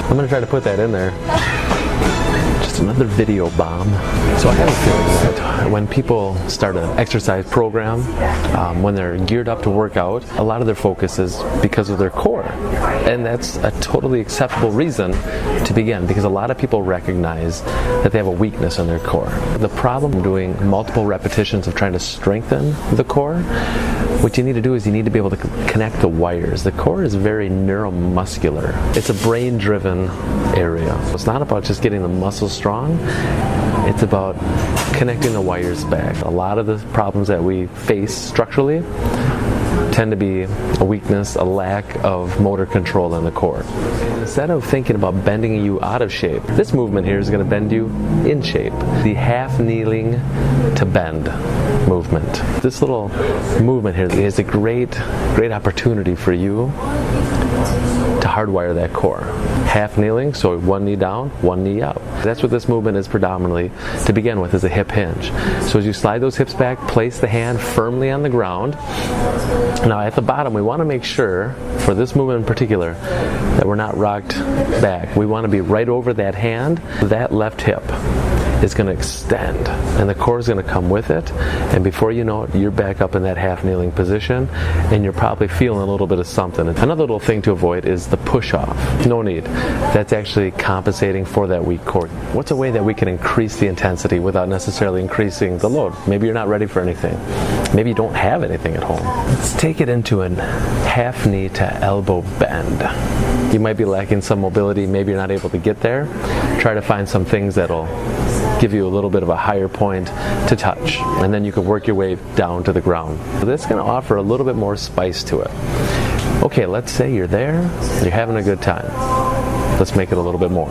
I'm going to try to put that in there. Just another video bomb. So I have a feeling that when people start an exercise program, when they're geared up to work out, a lot of their focus is because of their core. And that's a totally acceptable reason to begin, because a lot of people recognize that they have a weakness in their core. The problem doing multiple repetitions of trying to strengthen the core, what you need to do is you need to be able to connect the wires. The core is very neuromuscular. It's a brain-driven area. It's not about just getting the muscles strong. It's about connecting the wires back. A lot of the problems that we face structurally tend to be a weakness, a lack of motor control in the core. Instead of thinking about bending you out of shape, this movement here is going to bend you in shape. The half kneeling to bend movement. This little movement here is a great opportunity for you to hardwire that core. Half kneeling, so one knee down, one knee out. That's what this movement is predominantly to begin with, is a hip hinge. So as you slide those hips back, place the hand firmly on the ground. Now at the bottom, we want to make sure, for this movement in particular, that we're not rocked back. We want to be right over that hand. That left hip is going to extend, and the core is going to come with it, and before you know it, you're back up in that half kneeling position, and you're probably feeling a little bit of something. Another little thing to avoid is the push off. No need. That's actually compensating for that weak core. What's a way that we can increase the intensity without necessarily increasing the load? Maybe you're not ready for anything. Maybe you don't have anything at home. Let's take it into a half knee to elbow bend. You might be lacking some mobility. Maybe you're not able to get there. Try to find some things that'll give you a little bit of a higher point to touch, and then you can work your way down to the ground. So this is going to offer a little bit more spice to it. Okay, let's say you're there, you're having a good time. Let's make it a little bit more.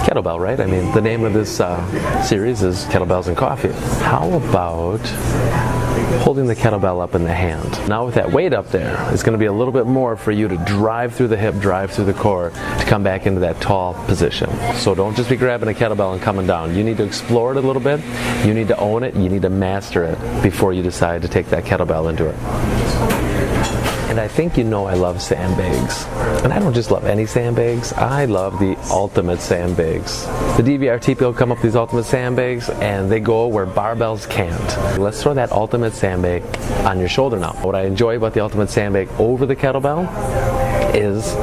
Kettlebell, right? I mean, the name of this series is Kettlebells and Coffee. How about holding the kettlebell up in the hand? Now with that weight up there, it's going to be a little bit more for you to drive through the hip, drive through the core to come back into that tall position. So don't just be grabbing a kettlebell and coming down. You need to explore it a little bit. You need to own it. You need to master it before you decide to take that kettlebell into it. And I think you know I love sandbags. And I don't just love any sandbags, I love the ultimate sandbags. The DVRT people come up with these ultimate sandbags, and they go where barbells can't. Let's throw that ultimate sandbag on your shoulder now. What I enjoy about the ultimate sandbag over the kettlebell is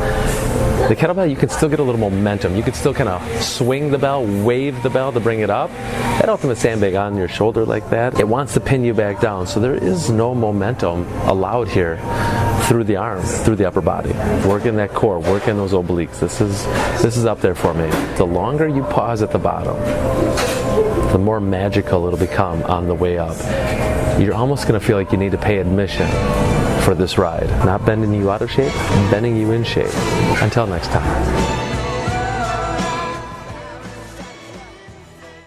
the kettlebell, you can still get a little momentum. You can still kind of swing the bell, wave the bell to bring it up. That ultimate sandbag on your shoulder like that, it wants to pin you back down. So there is no momentum allowed here through the arms, through the upper body. Working that core, working those obliques. This is up there for me. The longer you pause at the bottom, the more magical it'll become on the way up. You're almost going to feel like you need to pay admission for this ride. Not bending you out of shape, bending you in shape. Until next time.